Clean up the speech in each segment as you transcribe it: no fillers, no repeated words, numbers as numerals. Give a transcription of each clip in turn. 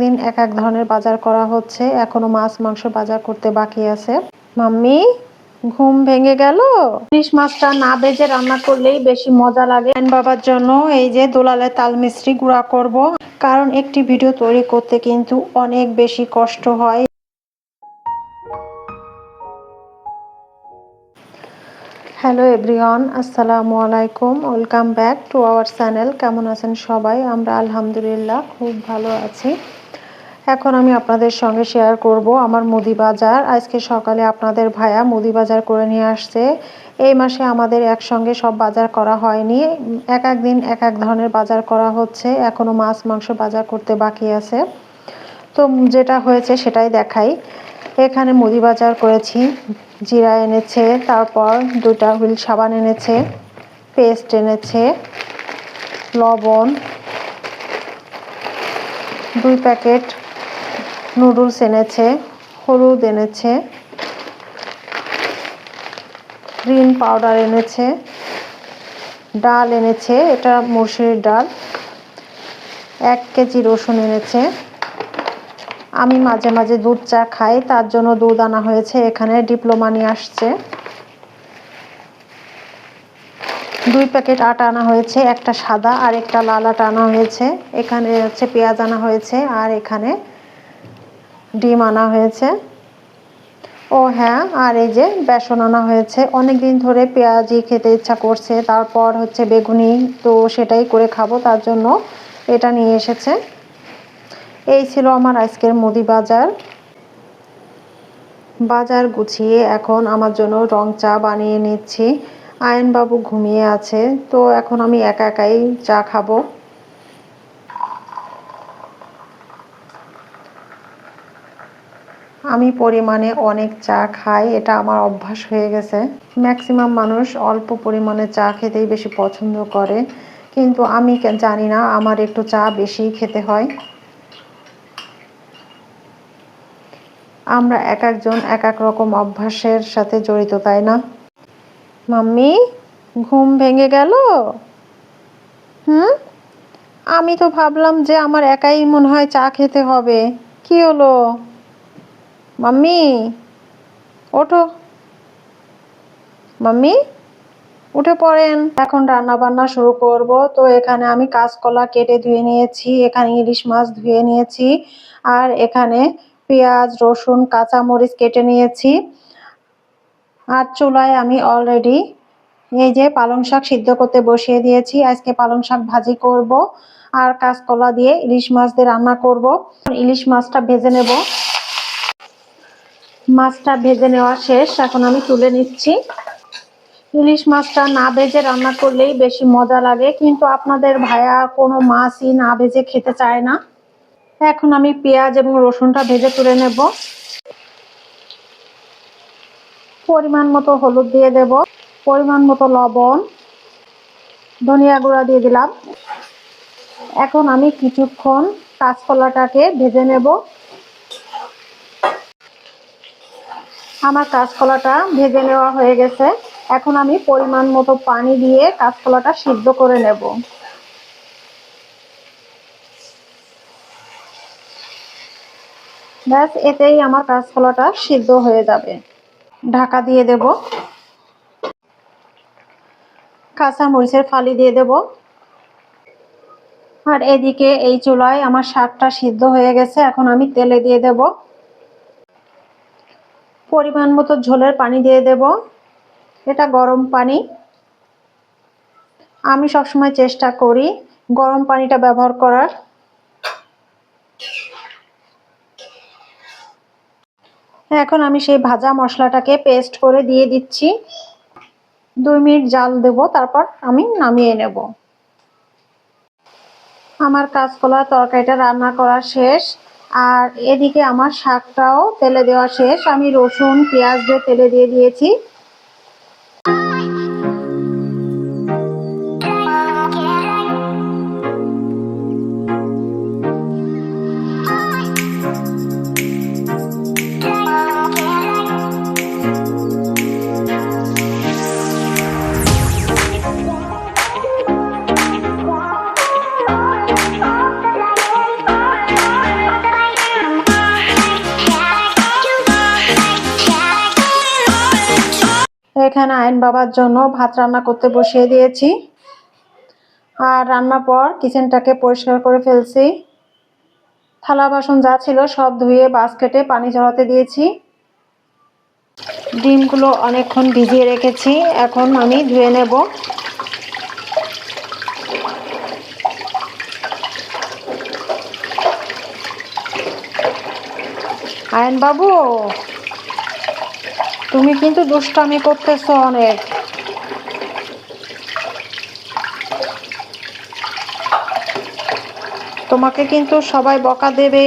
দিন এক এক ধরনের বাজার করা হচ্ছে, এখনো মাছ মাংস বাজার করতে বাকি আছে। মাম্মি ঘুম ভেঙে গেল? ইলিশ মাছটা না ভেজে রান্না করলেই বেশি মজা লাগে। বাবার জন্য এই যে দোলালে তাল মিস্ত্রি গুঁড়া করব, কারণ একটি ভিডিও তৈরি করতে কিন্তু অনেক বেশি কষ্ট হয়। হ্যালো এভরিওয়ান, আসসালামু আলাইকুম, welcome back to our channel. কেমন আছেন সবাই? আমরা আলহামদুলিল্লাহ খুব ভালো আছি। এখন আমি আপনাদের সঙ্গে শেয়ার করব আমার মুদি বাজার। আজকে সকালে আপনাদের ভাইয়া মুদি বাজার করে নিয়ে আসছে। এই মাসে আমাদের একসঙ্গে সব বাজার করা হয়নি, এক এক দিন এক এক ধরনের বাজার করা হচ্ছে, এখনও মাছ মাংস বাজার করতে বাকি আছে। তো যেটা হয়েছে সেটাই দেখাই। এখানে মুদি বাজার করেছি, জিরা এনেছে, তারপর 2টা হুইল সাবান এনেছে, পেস্ট এনেছে, লবণ, 2 প্যাকেট নুডলস এনেছে, হলুদ এনেছে, গ্রিন পাউডার এনেছে, ডাল এনেছে, এটা মসুরির ডাল, 1 কেজি রসুন এনেছে। আমি মাঝে মাঝে দুধ চা খাই, তার জন্য দুধ আনা হয়েছে। এখানে ডিপ্লোমা নিয়ে আসছে। 2 প্যাকেট আটা আনা হয়েছে, একটা সাদা আর একটা লাল আটা আনা হয়েছে। এখানে হচ্ছে পেঁয়াজ আনা হয়েছে, আর এখানে ডিম আনা হয়েছে। ও হ্যাঁ, আর এই যে বেসন আনা হয়েছে। অনেক দিন ধরে পেঁয়াজি খেতে ইচ্ছা করছে, তারপর হচ্ছে বেগুনি, তো সেটাই করে খাবো, তার জন্য এটা নিয়ে এসেছে। এই ছিল আমার আজকের মুদি বাজার। বাজার গুছিয়ে এখন আমার জন্য রং চা বানিয়ে নিচ্ছি। আয়নবাবু ঘুমিয়ে আছে, তো এখন আমি একা একাই চা খাবো। আমি পরিমাণে অনেক চা খাই, এটা আমার অভ্যাস হয়ে গেছে। ম্যাক্সিমাম মানুষ অল্প পরিমাণে চা খেতেই বেশি পছন্দ করে, কিন্তু আমি জানি না, আমার একটু চা বেশি খেতে হয়। আমরা এক একজন এক এক রকম অভ্যাসের সাথে জড়িত, তাই না? মাম্মি ঘুম ভেঙে গেল? আমি তো ভাবলাম যে আমার একাই মনে হয় চা খেতে হবে। কি হলো মাম্মি? ওঠো মাম্মি, উঠে পড়েন। এখন রান্না বান্না শুরু করব। তো এখানে আমি কাঁচকলা কেটে ধুয়ে নিয়েছি, এখানে ইলিশ মাছ ধুয়ে নিয়েছি, আর এখানে পেঁয়াজ রসুন কাঁচামরিচ কেটে নিয়েছি। আর চুলায় আমি অলরেডি এই যে পালং শাক সিদ্ধ করতে বসিয়ে দিয়েছি। আজকে পালং শাক ভাজি করব, আর কাঁচকলা দিয়ে ইলিশ মাছ দিয়ে রান্না করব। ইলিশ মাছটা ভেজে নেব। মাছটা ভেজে নেওয়া শেষ, এখন আমি তুলে নিচ্ছি। ইলিশ মাছটা না ভেজে রান্না করলেই বেশি মজা লাগে, কিন্তু আপনাদের ভাইয়া কোনো মাছই না ভেজে খেতে চায় না। এখন আমি পেঁয়াজ এবং রসুনটা ভেজে তুলে নেব। পরিমাণ মতো হলুদ দিয়ে দেব, পরিমাণ মতো লবণ, ধনিয়া গুঁড়া দিয়ে দিলাম। এখন আমি কিছুক্ষণ কাঁচকলাটাকে ভেজে নেব। আমার কাঁচকলাটা ভেজে নেওয়া হয়ে গেছে। এখন আমি পরিমাণ মতো পানি দিয়ে কাঁচকলাটা সিদ্ধ করে নেব। ব্যাস, এতেই আমার কাঁচকলাটা সিদ্ধ হয়ে যাবে। ঢাকা দিয়ে দেব। কাঁচা মরিচের ফালি দিয়ে দেব। আর এদিকে এই চুলায় আমার শাকটা সিদ্ধ হয়ে গেছে, এখন আমি তেলে দিয়ে দেব। পরিমাণ মতো ঝোলের পানি দিয়ে দেব, এটা গরম পানি। আমি সবসময় চেষ্টা করি গরম পানিটা ব্যবহার করার। এখন আমি সেই ভাজা মশলাটাকে পেস্ট করে দিয়ে দিচ্ছি। 2 মিনিট জাল দেব, তারপর আমি নামিয়ে নেব। আমার কাঁচকলার তরকারিটা রান্না করা শেষ, আর এদিকে আমার শাকটাও তেলে দেওয়া শেষ। আমি রসুন পেঁয়াজ দিয়ে তেলে দিয়ে দিয়েছি। এখানে আইন বাবার জন্য ভাত রান্না করতে বসিয়ে দিয়েছি। আর রান্নার পর কিচেনটাকে পরিষ্কার করে ফেলছি। থালা বাসন যা ছিল সব ধুয়ে বাস্কেটে পানি ঝরাতে দিয়েছি। ডিমগুলো অনেকক্ষণ ভিজিয়ে রেখেছি, এখন আমি ধুয়ে নেব। আয়ন বাবু, তুমি কিন্তু দুষ্টামি করতেছো অনেক। তোমাকে কিন্তু সবাই বকা দেবে।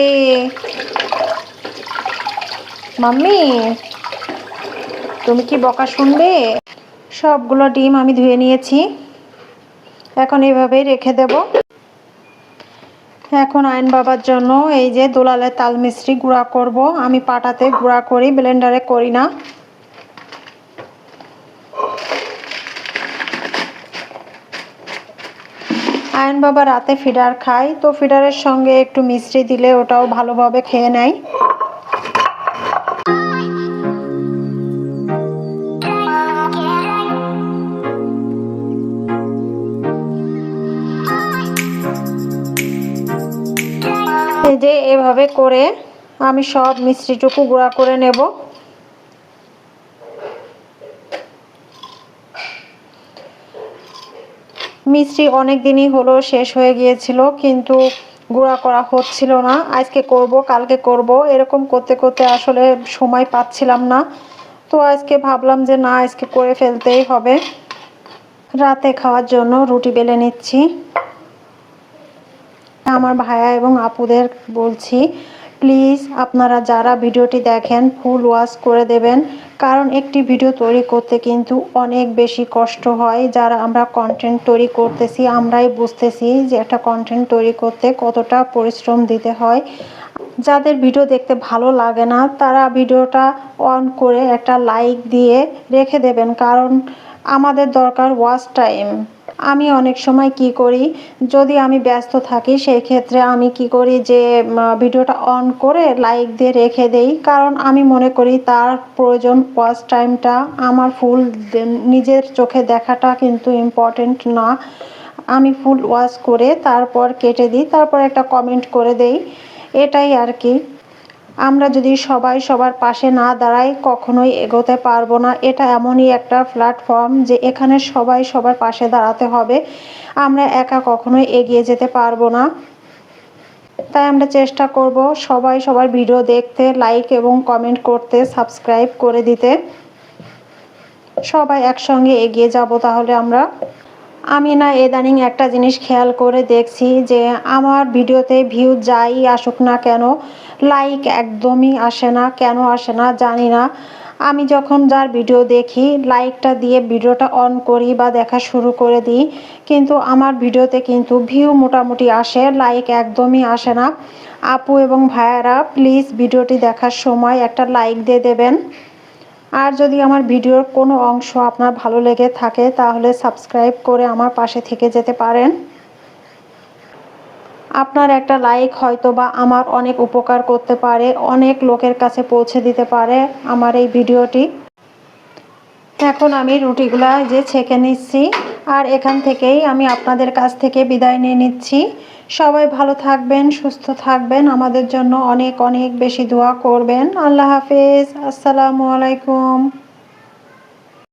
মাম্মি, তুমি কি বকা শুনবে? সবগুলো ডিম আমি ধুয়ে নিয়েছি, এখন এভাবেই রেখে দেব। এখন আইন বাবার জন্য এই যে দোলালের তাল মিশ্রি গুঁড়া করব। আমি পাটাতে গুঁড়া করি, ব্লেন্ডারে করি না। আয়ন বাবা রাতে ফিডার খায়, তো ফিডারের সঙ্গে একটু মিষ্টি দিলে ওটাও ভালোভাবে খেয়ে নেয়। এই যে এভাবে করে আমি সব মিষ্টিটুকু গুঁড়া করে নেব। মিষ্টি অনেক দিনই হলো শেষ হয়ে গিয়েছিল, কিন্তু গুঁড়া করা হচ্ছিল না। আজকে করব, কালকে করব, এরকম করতে করতে আসলে সময় পাচ্ছিলাম না। তো আজকে ভাবলাম যে না, আজকে করে ফেলতেই হবে। রাতে খাওয়ার জন্য রুটি বেলে নিচ্ছি। আমার ভাইয়া এবং আপুদের বলছি, প্লিজ আপনারা যারা ভিডিওটি দেখেন ফুল ওয়াচ করে দেবেন, কারণ একটি ভিডিও তৈরি করতে কিন্তু অনেক বেশি কষ্ট হয়। যারা আমরা কন্টেন্ট তৈরি করতেছি আমরাই বুঝতেছি যে একটা কন্টেন্ট তৈরি করতে কতটা পরিশ্রম দিতে হয়। যাদের ভিডিও দেখতে ভালো লাগে না তারা ভিডিওটা অন করে একটা লাইক দিয়ে রেখে দেবেন, কারণ আমাদের দরকার ওয়াচ টাইম। আমি অনেক সময় কি করি, যদি আমি ব্যস্ত থাকি সেই ক্ষেত্রে আমি কি করি যে ভিডিওটা অন করে লাইক দিয়ে রেখে দেই, কারণ আমি মনে করি তার প্রয়োজন ওয়াচ টাইমটা। আমার ফুল নিজের চোখে দেখাটা কিন্তু ইম্পর্টেন্ট না। আমি ফুল ওয়াচ করে তারপর কেটে দিই, তারপর একটা কমেন্ট করে দেই, এটাই আর কি। আমরা যদি সবাই সবার পাশে না দাঁড়াই কখনোই এগোতে পারবো না। এটা এমনই একটা প্ল্যাটফর্ম যে এখানে সবাই সবার পাশে দাঁড়াতে হবে, আমরা একা কখনোই এগিয়ে যেতে পারবো না। তাই আমরা চেষ্টা করব সবাই সবার ভিডিও দেখতে, লাইক এবং কমেন্ট করতে, সাবস্ক্রাইব করে দিতে। সবাই একসঙ্গে এগিয়ে যাব তাহলে আমরা। আমি না ইদানিং একটা জিনিস খেয়াল করে দেখছি যে আমার ভিডিওতে ভিউ যাই আসুক না কেন, লাইক একদমই আসে না। কেন আসে না জানি না। আমি যখন যার ভিডিও দেখি লাইকটা দিয়ে ভিডিওটা অন করি বা দেখা শুরু করে দিই, কিন্তু আমার ভিডিওতে কিন্তু ভিউ মোটামুটি আসে, লাইক একদমই আসে না। আপু এবং ভাইয়ারা প্লিজ ভিডিওটি দেখার সময় একটা লাইক দিয়ে দেবেন। আর যদি আমার ভিডিওর কোনো অংশ আপনার ভালো লেগে থাকে তাহলে সাবস্ক্রাইব করে আমার পাশে থেকে যেতে পারেন। আপনার একটা লাইক হয়তো বা আমার অনেক উপকার করতে পারে, অনেক লোকের কাছে পৌঁছে দিতে পারে আমার এই ভিডিওটি। এখন আমি রুটিগুলা যে ছেঁকে নিচ্ছি, আর এখান থেকেই আমি আপনাদের কাছ থেকে বিদায় নিয়ে নিচ্ছি। সবাই ভালো থাকবেন, সুস্থ থাকবেন, আমাদের জন্য অনেক অনেক বেশি দোয়া করবেন। আল্লাহ হাফেজ, আসসালামু আলাইকুম।